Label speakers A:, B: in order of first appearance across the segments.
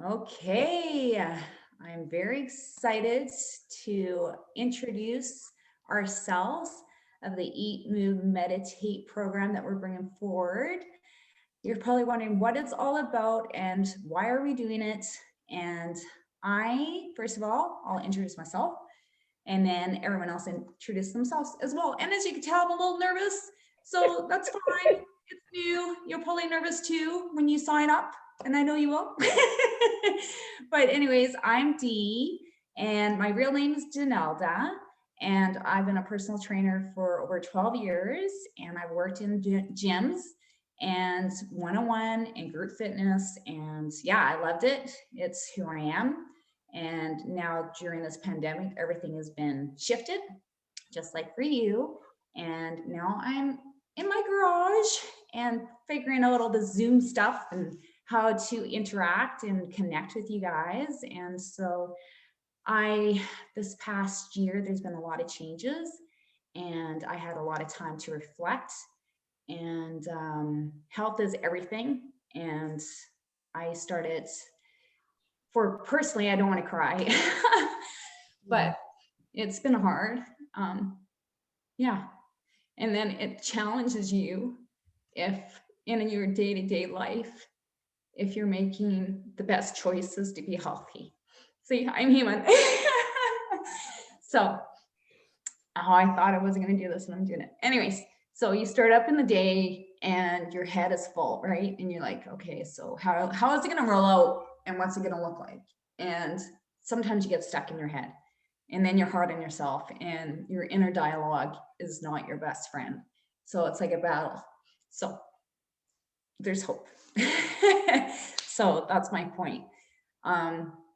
A: Okay, I'm very excited to introduce ourselves of the Eat, Move, Meditate program that we're bringing forward. You're probably wondering what it's all about and why are we doing it? And first of all, I'll introduce myself and then everyone else introduce themselves as well. And as you can tell, I'm a little nervous, so that's fine. It's new. You're probably nervous too when you sign up, and I know you will. But anyways, I'm Dee, and my real name is Janelda, and I've been a personal trainer for over 12 years, and I've worked in gyms and one-on-one and group fitness, and yeah, I loved it. It's who I am. And now during this pandemic, everything has been shifted, just like for you. And now I'm in my garage and figuring out all the Zoom stuff and how to interact and connect with you guys. And so this past year, there's been a lot of changes, and I had a lot of time to reflect. And health is everything. And I started for personally, I don't want to cry,
B: Yeah.
A: but it's been hard. Um, yeah. And then it challenges you if in your day to day life, if you're making the best choices to be healthy. See, I'm human. So, oh, I thought I wasn't going to do this and I'm doing it. Anyways, so you start up in the day and your head is full, right? And you're like, okay, so how is it going to roll out and what's it going to look like? And sometimes you get stuck in your head and then you're hard on yourself and your inner dialogue is not your best friend. So it's like a battle. So there's hope. So that's my point.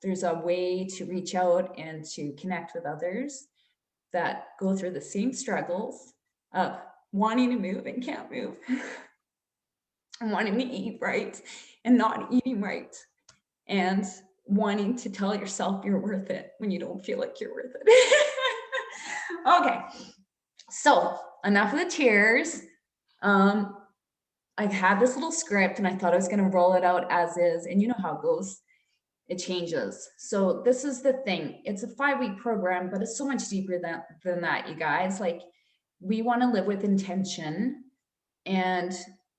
A: There's a way to reach out and to connect with others that go through the same struggles of wanting to move and can't move, and wanting to eat right and not eating right, and wanting to tell yourself you're worth it when you don't feel like you're worth it. Okay, so enough of the tears. Um, I had this little script and I thought I was going to roll it out as is, and you know how it goes. It changes. So this is the thing. It's a 5-week program, but it's so much deeper than that, you guys. Like we want to live with intention and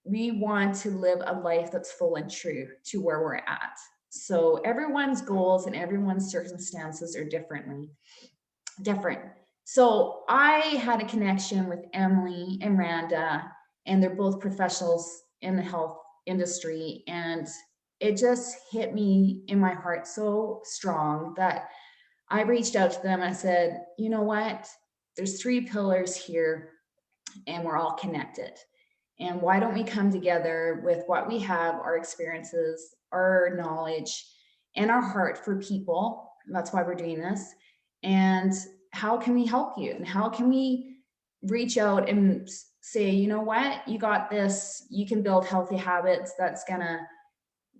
A: we want to live a life that's full and true to where we're at. So everyone's goals and everyone's circumstances are different. So I had a connection with Emily and Randa, and they're both professionals in the health industry. And it just hit me in my heart so strong that I reached out to them. I said, you know what? There's 3 pillars here, and we're all connected. And why don't we come together with what we have, our experiences, our knowledge, and our heart for people? That's why we're doing this. And how can we help you? And how can we reach out and say, you know what, you got this, you can build healthy habits that's going to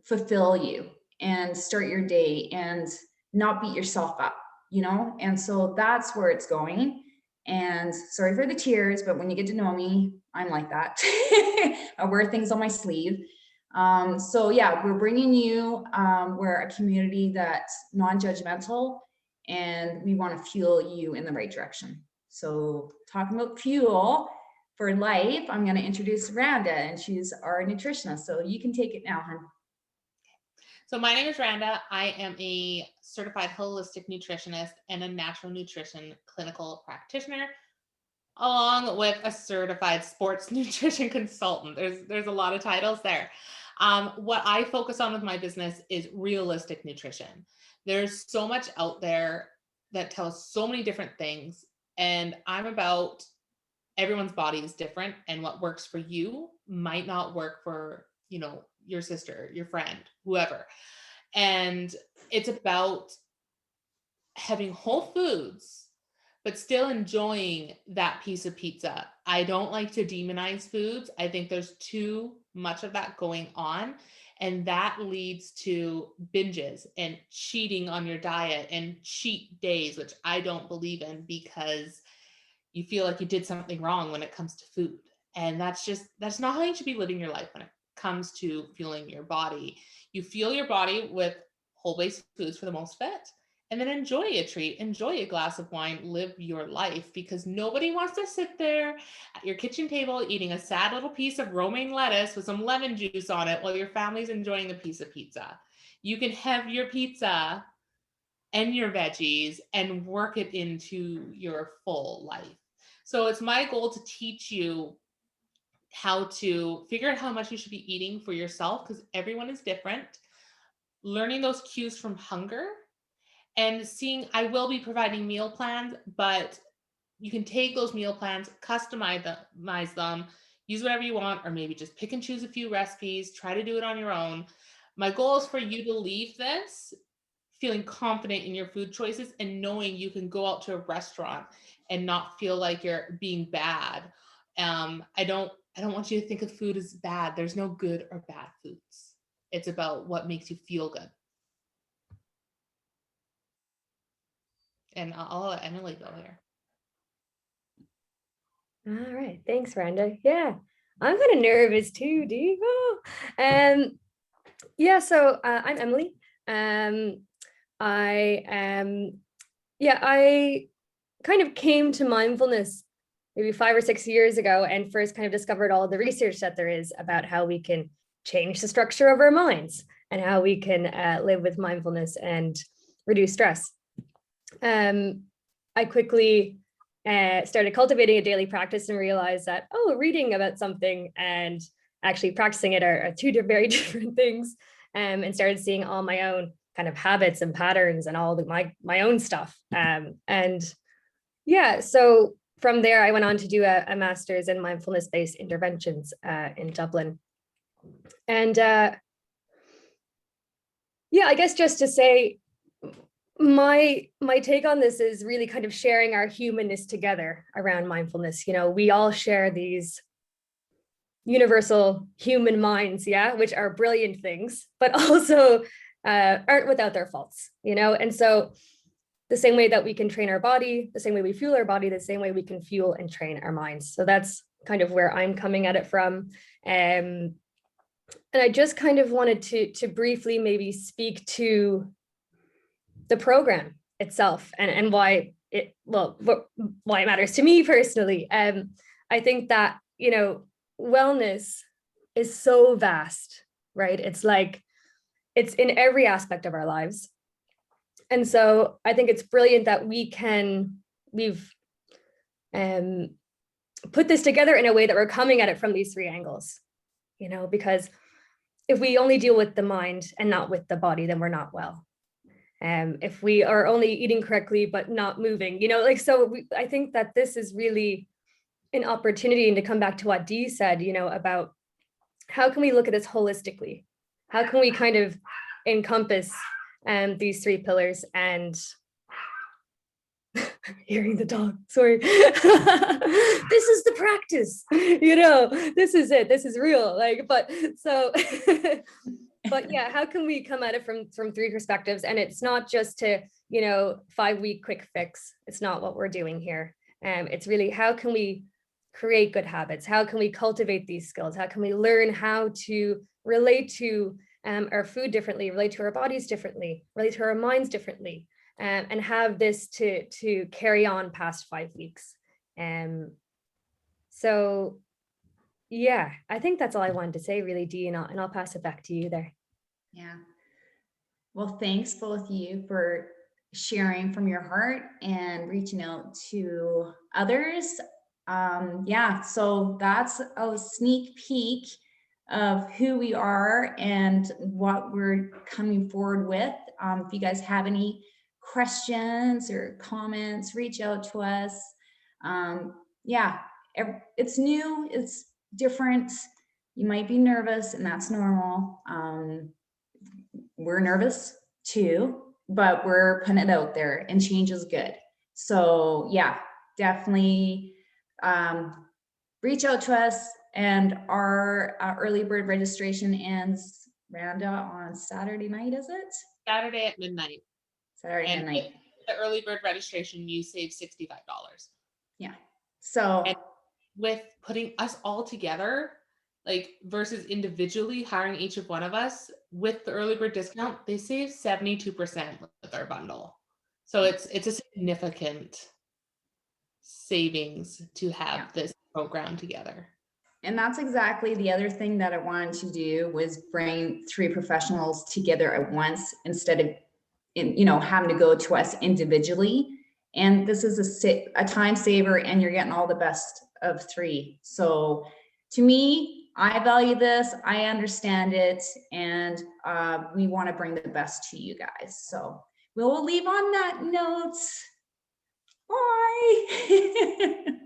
A: fulfill you and start your day and not beat yourself up, you know? And so that's where it's going. And sorry for the tears, but when you get to know me, I'm like that. I wear things on my sleeve. So yeah, we're bringing you, we're a community that's non-judgmental and we want to fuel you in the right direction. So talking about fuel for life, I'm going to introduce Randa and she's our nutritionist. So you can take it now, hun.
B: So my name is Randa. I am a certified holistic nutritionist and a natural nutrition clinical practitioner, along with a certified sports nutrition consultant. There's a lot of titles there. What I focus on with my business is realistic nutrition. There's so much out there that tells so many different things, and I'm about everyone's body is different, and what works for you might not work for your sister, your friend, whoever. And it's about having whole foods but still enjoying that piece of pizza. I don't like to demonize foods. I think there's too much of that going on, and that leads to binges and cheating on your diet and cheat days, which I don't believe in, because you feel like you did something wrong when it comes to food. And that's not how you should be living your life when it comes to fueling your body. You fuel your body with whole-based foods for the most fit, and then enjoy a treat, enjoy a glass of wine, live your life, because nobody wants to sit there at your kitchen table eating a sad little piece of romaine lettuce with some lemon juice on it while your family's enjoying a piece of pizza. You can have your pizza and your veggies and work it into your full life. So it's my goal to teach you how to figure out how much you should be eating for yourself, because everyone is different. Learning those cues from hunger and seeing, I will be providing meal plans, but you can take those meal plans, customize them, use whatever you want, or maybe just pick and choose a few recipes, try to do it on your own. My goal is for you to leave this feeling confident in your food choices and knowing you can go out to a restaurant and not feel like you're being bad. I don't want you to think of food as bad. There's no good or bad foods. It's about what makes you feel good. And I'll let Emily go here.
C: All right. Thanks, Randa. Yeah, I'm kind of nervous too, Dee. Oh. Yeah, so I'm Emily. I am, yeah, I kind of came to mindfulness maybe 5 or 6 years ago and first kind of discovered all the research that there is about how we can change the structure of our minds and how we can live with mindfulness and reduce stress. I quickly started cultivating a daily practice and realized that, reading about something and actually practicing it are two very different things, and started seeing all my own kind of habits and patterns and all my own stuff. And yeah, so from there, I went on to do a master's in mindfulness-based interventions in Dublin. And yeah, I guess just to say, my take on this is really kind of sharing our humanness together around mindfulness. You know, we all share these universal human minds, yeah, which are brilliant things, but also aren't without their faults, you know. And so the same way that we can train our body, the same way we fuel our body, the same way we can fuel and train our minds. So that's kind of where I'm coming at it from. And I just kind of wanted to briefly maybe speak to the program itself and why it matters to me personally. I think that, you know, wellness is so vast, right? It's like, it's in every aspect of our lives. And so I think it's brilliant that we've put this together in a way that we're coming at it from these three angles, you know, because if we only deal with the mind and not with the body, then we're not well. If we are only eating correctly, but not moving, you know, like, so I think that this is really an opportunity, and to come back to what Dee said, you know, about how can we look at this holistically? How can we kind of encompass these three pillars? And hearing the dog, sorry. This is the practice, you know, this is it, this is real, like, but so but yeah, how can we come at it from three perspectives? And it's not just to, you know, 5-week quick fix. It's not what we're doing here. It's really, how can we create good habits? How can we cultivate these skills? How can we learn how to relate to our food differently, relate to our bodies differently, relate to our minds differently, and have this to carry on past 5 weeks. So yeah, I think that's all I wanted to say, really, Dee, and I'll pass it back to you there.
A: Yeah. Well, thanks both of you for sharing from your heart and reaching out to others. Yeah, so that's a sneak peek of who we are and what we're coming forward with. If you guys have any questions or comments, reach out to us. Yeah, it's new, it's different. You might be nervous, and that's normal. We're nervous too, but we're putting it out there, and change is good. So yeah, definitely reach out to us. And our early bird registration ends, Randa, on Saturday night, is it?
B: Saturday at midnight.
A: Saturday
B: And
A: midnight.
B: with the early bird registration, you save $65.
A: Yeah. So
B: and with putting us all together, like versus individually hiring each of one of us with the early bird discount, they save 72% with our bundle. So it's a significant savings to have this program together.
A: And that's exactly the other thing that I wanted to do, was bring 3 professionals together at once instead of having to go to us individually. And this is a time saver, and you're getting all the best of 3. So to me, I value this, I understand it, and we want to bring the best to you guys. So we'll leave on that note. Bye.